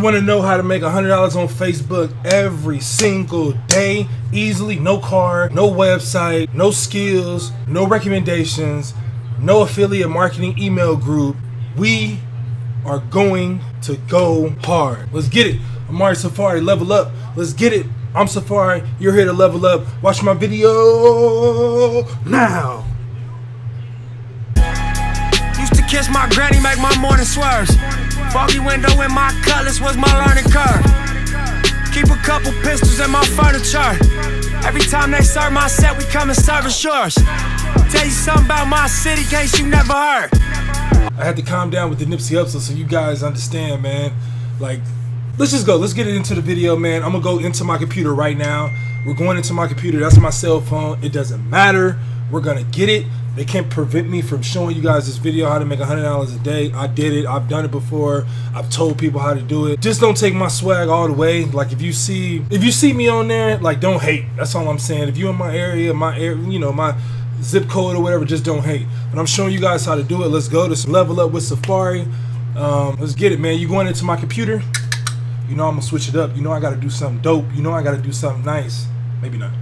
want to know how to make $100 on Facebook every single day, easily, no card, no website, no skills, no recommendations, no affiliate marketing email group, we are going to go hard. Let's get it. I'm Mario Safari, level up. Let's get it. I'm Safari. You're here to level up. Watch my video now. Used to kiss my granny, make my morning swerves. Foggy window in my cutlass was my learning curve. Keep a couple pistols in my furniture. Every time they serve my set, we come and service yours. Tell you something about my city, case you never heard. I had to calm down with the Nipsey Hussle so you guys understand, man. Like, let's just go. Let's get it into the video, man. I'm gonna go into my computer right now. We're going into my computer. That's my cell phone. It doesn't matter. We're gonna get it. They can't prevent me from showing you guys this video how to make $100 a day. I did it. I've done it before. I've told people how to do it. Just don't take my swag all the way. Like, if you see me on there, like, don't hate. That's all I'm saying. If you're in my area, you know, my zip code or whatever, just don't hate. But I'm showing you guys how to do it. Let's go to Level Up with Safari. Let's get it, man. You going into my computer? You know I'm gonna switch it up. You know I gotta do something dope. You know I gotta do something nice. Maybe not.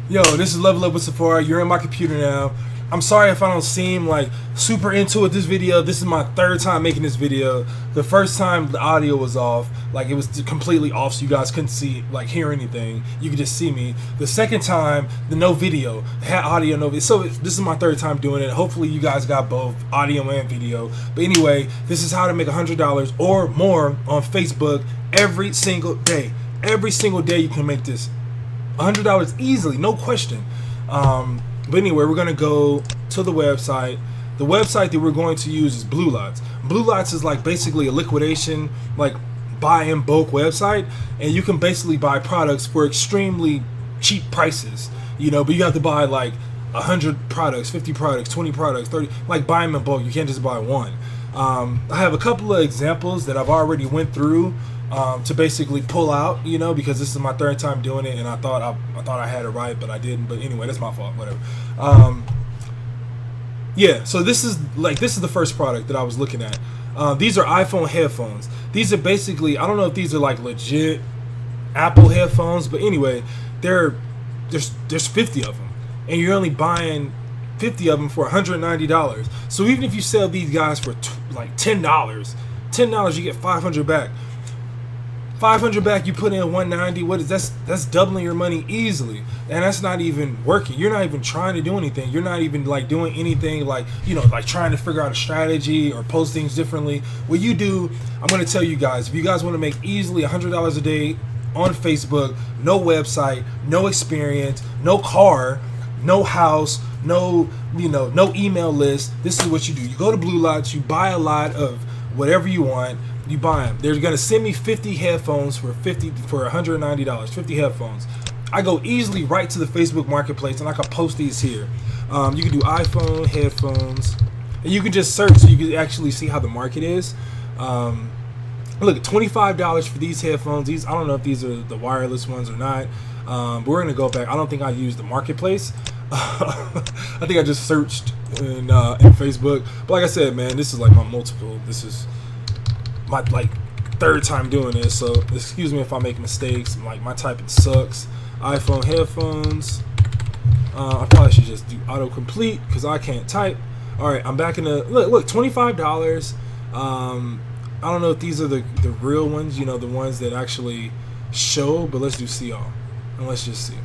Yo, this is Level Up with Safari. You're in my computer now. I'm sorry if I don't seem like super into it this video. This is my third time making this video. The first time the audio was off, like it was completely off, so you guys couldn't see, like, hear anything. You could just see me. The second time, the no video, had audio, no video. So this is my third time doing it. Hopefully you guys got both audio and video. But anyway, this is how to make $100 or more on Facebook every single day. Every single day you can make this $100 easily, no question. But anyway, we're gonna go to the website. The website that we're going to use is Blue Lots. Blue Lots is like basically a liquidation, like buy in bulk website, and you can basically buy products for extremely cheap prices, you know, but you have to buy like 100 products, 50 products, 20 products, 30, like buy them in bulk. You can't just buy one. I have a couple of examples that I've already went through to basically pull out, you know, because this is my third time doing it, and I thought I had it right, but I didn't. But anyway, that's my fault. Whatever. Yeah. So this is the first product that I was looking at. These are iPhone headphones. These are basically, I don't know if these are like legit Apple headphones, but anyway, there's 50 of them, and you're only buying 50 of them for $190. So even if you sell these guys for like $10, you get 500 back. 500 back, you put in 190. What is that's doubling your money easily, and that's not even working. You're not even trying to do anything. You're not even like doing anything, like, you know, like trying to figure out a strategy or post things differently. What you do, I'm going to tell you guys, if you guys want to make easily $100 a day on Facebook, no website, no experience, no car, no house, no, you know, no email list, this is what you do. You go to Blue Lots, you buy a lot of whatever you want. You buy them. They're gonna send me 50 headphones for $190. 50 headphones. I go easily right to the Facebook Marketplace, and I can post these here. You can do iPhone headphones, and you can just search so you can actually see how the market is. Look, $25 for these headphones. These, I don't know if these are the wireless ones or not. But we're gonna go back. I don't think I used the Marketplace. I think I just searched in Facebook. But like I said, man, this is like my multiple. This is my like third time doing this, so excuse me if I make mistakes. Like, my typing sucks. iPhone headphones. I probably should just do autocomplete because I can't type. All right, I'm back in the look. $25. I don't know if these are the real ones, you know, the ones that actually show. But let's do see all, and let's just see.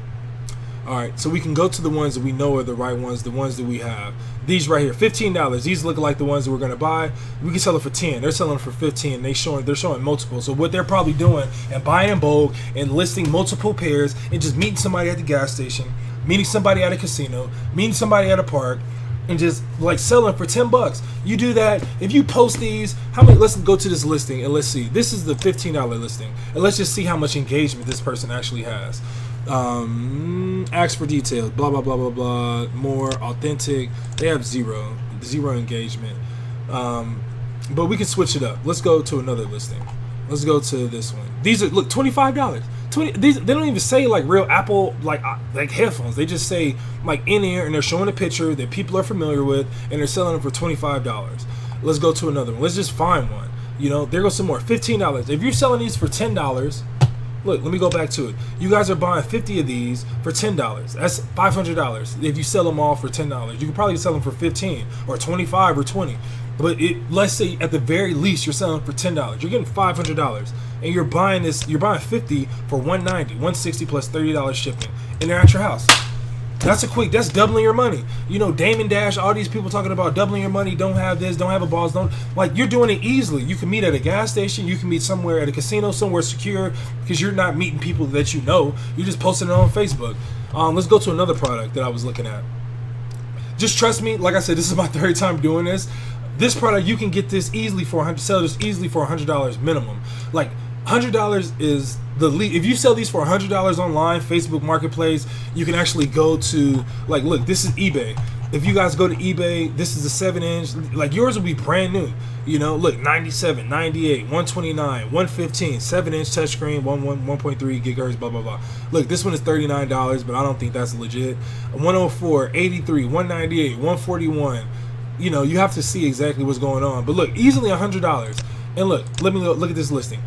All right, so we can go to the ones that we know are the right ones, the ones that we have. These right here, $15. These look like the ones that we're gonna buy. We can sell it for 10. They're selling for 15. They're showing multiple. So what they're probably doing and buying in bulk and listing multiple pairs and just meeting somebody at the gas station, meeting somebody at a casino, meeting somebody at a park, and just like selling for $10. You do that. If you post these, how many? Let's go to this listing and let's see. This is the $15 listing, and let's just see how much engagement this person actually has. Ask for details, blah blah blah blah blah, more authentic. They have zero engagement. But we can switch it up. Let's go to another listing. Let's go to this one. These are, look, $25. These, they don't even say like real Apple like headphones. They just say like in here, and they're showing a picture that people are familiar with, and they're selling them for $25. Let's go to another one. Let's just find one. You know, there goes some more. $15. If you're selling these for $10, look, let me go back to it. You guys are buying 50 of these for $10. That's $500. If you sell them all for $10, you can probably sell them for 15 or 25 or 20. But let's say at the very least you're selling for $10. You're getting $500, and you're buying this. You're buying 50 for $190, $160 plus $30 shipping, and they're at your house. That's doubling your money. You know, Damon Dash, all these people talking about doubling your money, don't have this, don't have a balls, don't, like, you're doing it easily. You can meet at a gas station, you can meet somewhere at a casino, somewhere secure, because you're not meeting people that you know. You're just posting it on Facebook. Let's go to another product that I was looking at. Just trust me, like I said, this is my third time doing this. This product, you can get this easily for sell this easily for $100 minimum. Like, $100 is the lead. If you sell these for $100 online, Facebook Marketplace, you can actually go to, like, look, this is eBay. If you guys go to eBay, this is a 7-inch. Like, yours will be brand new. You know, look, 97, 98, 129, 115, 7-inch touchscreen, 1.3 gigahertz, blah, blah, blah. Look, this one is $39, but I don't think that's legit. 104, 83, 198, 141. You know, you have to see exactly what's going on. But look, easily $100. And look, look at this listing.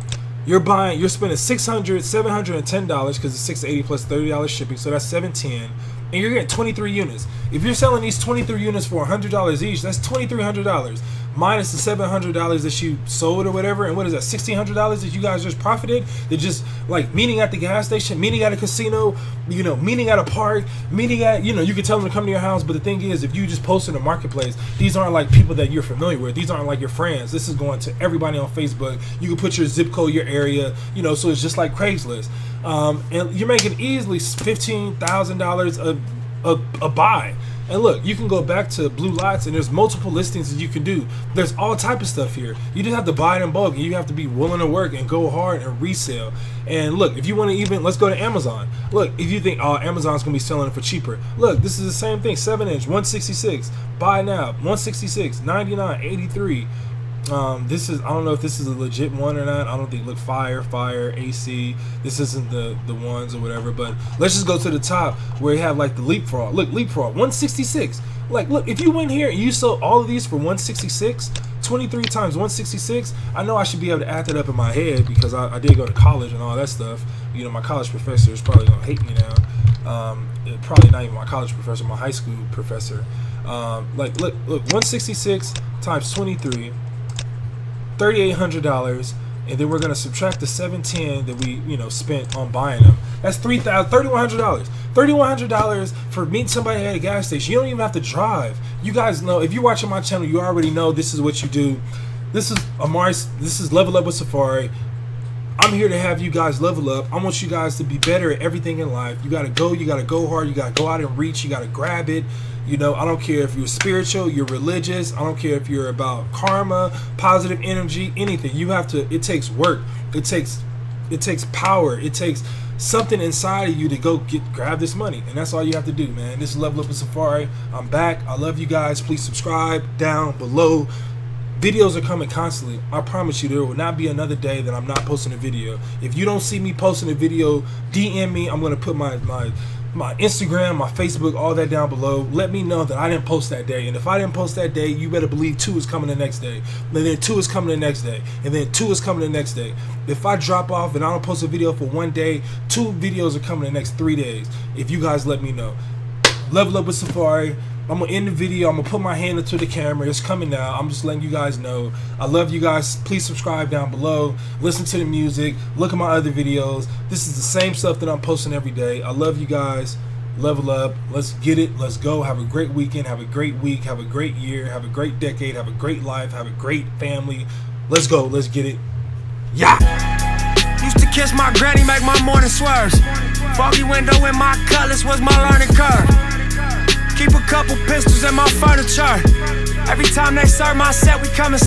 You're spending $600, $710 because it's $680 plus $30 shipping, so that's $710, and you're getting 23 units. If you're selling these 23 units for $100 each, that's $2,300 minus the $700 that you sold or whatever. And what is that? $1,600 that you guys just profited. They're just like meeting at the gas station, meeting at a casino, you know, meeting at a park, meeting at, you know, you can tell them to come to your house. But the thing is, if you just post in the marketplace, these aren't like people that you're familiar with. These aren't like your friends. This is going to everybody on Facebook. You can put your zip code, your area, you know, so it's just like Craigslist. And you're making easily $15,000 a buy. And look, you can go back to Blue Lots, and there's multiple listings that you can do. There's all type of stuff here. You just have to buy it in bulk, and you have to be willing to work and go hard and resell. And look, if you want to even, let's go to Amazon. Look, if you think, oh, Amazon's going to be selling it for cheaper. Look, this is the same thing, 7-inch, 166. Buy now, 166, 99, 83. This is, I don't know if this is a legit one or not. I don't think, look, fire, AC. This isn't the ones or whatever, but let's just go to the top where you have like the Leapfrog. Look, Leapfrog, 166. Like, look, if you went here and you sold all of these for 166, 23 times 166, I know I should be able to add that up in my head because I did go to college and all that stuff. You know, my college professor is probably gonna hate me now. Probably not even my college professor, my high school professor. Like, look, 166 times 23. $3,800, and then we're gonna subtract the $710 that we, you know, spent on buying them. That's $3,100. $3,100 for meeting somebody at a gas station. You don't even have to drive. You guys know, if you're watching my channel, you already know this is what you do. This is Amari. This is Level Up with Safari. I'm here to have you guys level up. I want you guys to be better at everything in life. You gotta go hard, you gotta go out and reach, you gotta grab it. You know, I don't care if you're spiritual, you're religious, I don't care if you're about karma, positive energy, anything. You have to, it takes work, it takes power, it takes something inside of you to go grab this money. And that's all you have to do, man. This is Level Up with Safari. I'm back. I love you guys. Please subscribe down below. Videos are coming constantly. I promise you, there will not be another day that I'm not posting a video. If you don't see me posting a video, DM me. I'm going to put my Instagram, my Facebook, all that down below. Let me know that I didn't post that day. And if I didn't post that day, you better believe 2 is coming the next day. And then 2 is coming the next day. And then 2 is coming the next day. If I drop off and I don't post a video for 1 day, 2 videos are coming the next 3 days. If you guys let me know. Level Up with Safari. I'm going to end the video. I'm going to put my hand into the camera. It's coming now. I'm just letting you guys know. I love you guys. Please subscribe down below. Listen to the music. Look at my other videos. This is the same stuff that I'm posting every day. I love you guys. Level up. Let's get it. Let's go. Have a great weekend. Have a great week. Have a great year. Have a great decade. Have a great life. Have a great family. Let's go. Let's get it. Yeah. Used to kiss my granny, make my morning swerves. Foggy window in my cutlass was my learning curve. Keep a couple pistols in my furniture. Every time they serve my set, we come and